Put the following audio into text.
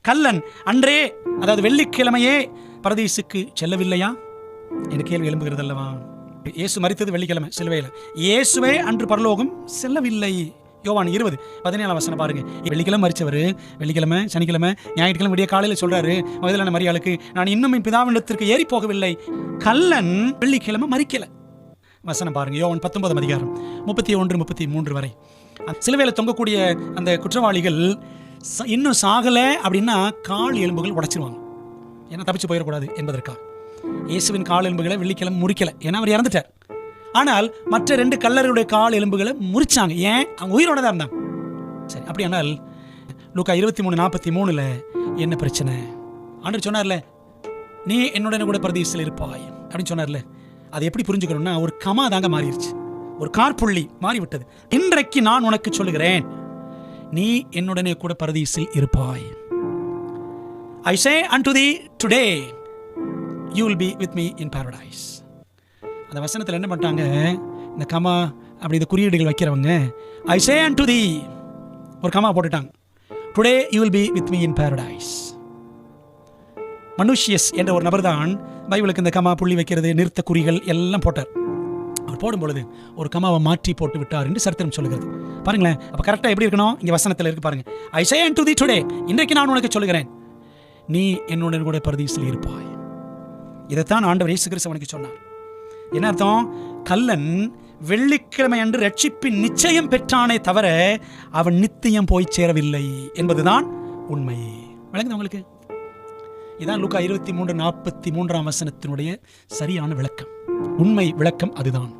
கல்லன் அன்றே, அதாவது வெள்ளிக்கிழமையே பரதீசுக்கு செல்லவில்லையா என்று கேள்வி எழும்புகிறது அல்லவா? இயேசு மரித்தது வெள்ளிக்கிழமை சிலுவையில். இயேசுவே அன்று பரலோகம் செல்லவில்லை. யோவான் 20:17 பாருங்க. வெள்ளிக்கிழமை மரிச்சவர் வெள்ளிக்கிழமை, சனிக்கிழமை, ஞாயிற்றுக்கிழமை விடிய காலையில் சொல்றாரு மகதலேனா மரியாளுக்கு, நான் இன்னும் என் பிதாவினிடத்திற்கு ஏறி போகவில்லை. கல்லன் வெள்ளிக்கிழமை மரிக்கல. வசனம் பாருங்க, யோவான் 19:31-33 வரை. சிலுவையில் தொங்கக்கூடிய அந்த குற்றவாளிகள் இன்னும் சாகல அப்படின்னா கால் எலும்புகள் உடைச்சிருவாங்க, ஏன்னா தப்பிச்சு போயிடக்கூடாது என்பதற்காக. இயேசுவின் கால் எலும்புகளை வெள்ளிக்கிழமை முறிக்கல, ஏன்னா அவர் இறந்துட்டார். ஆனால் மற்ற 2 கல்லர்களுடைய கால் எலும்புகளை முறிச்சாங்க. ஏன்? அவங்க உயிரோட தான் இருந்தாங்க. சரி, அப்படியானால் லூக்கா 23:43 என்ன பிரச்சனை? ஆண்டவர் சொன்னார்ல, நீ என்னுடனே கூட பரதீசில் இருப்பாய் அப்படின்னு சொன்னார்ல. அதை எப்படி புரிஞ்சுக்கணும்னா, ஒரு கமா தாங்க மாறிடுச்சு, ஒரு கார்புள்ளி மாறிவிட்டது. இன்றைக்கு நான் உனக்கு சொல்லுகிறேன், நீ என்னுடனே கூட பரதீசில் இருப்பாய். I say unto thee today you will be with me in paradise. அந்த வசனத்தில் என்ன பண்ணிட்டாங்க, இந்த கமா அப்படி இந்த குறியீடுகள் வைக்கிறவங்க I say unto thee ஒரு கமா போட்டுட்டாங்க. Today you will be with me in paradise. மனுஷியஸ் என்ற ஒரு நபர் தான் பைபிளுக்கு இந்த கமா புள்ளி வைக்கிறது, நிறுத்த குறிகள் எல்லாம் போட்டார். அவர் போடும் பொழுது ஒரு கமாவை மாற்றி போட்டு விட்டார் என்று சரித்திரம் சொல்லுகிறது. பாருங்களேன், அப்ப கரெக்டா எப்படி இருக்கணும்? இங்க வசனத்தில் இருக்கு பாருங்க. I say unto thee today, இன்றைக்கு நான் உனக்கு சொல்லுகிறேன், நீ என்னுடன் கூட பரதீசில் இருப்பாய். இதைத்தான் ஆண்டவர் இயேசு கிறிஸ்து அவனுக்கு சொன்னார். என்ன அர்த்தம்? கல்லன் வெள்ளிக்கிழமை அன்று ரட்சிப்பின் நிச்சயம் பெற்றானே தவிர அவன் நித்தியம் போய் சேரவில்லை என்பதுதான் உண்மை. விளங்குது உங்களுக்கு? இதான் லூக்கா 23:43 சரியான விளக்கம், உண்மை விளக்கம் அதுதான்.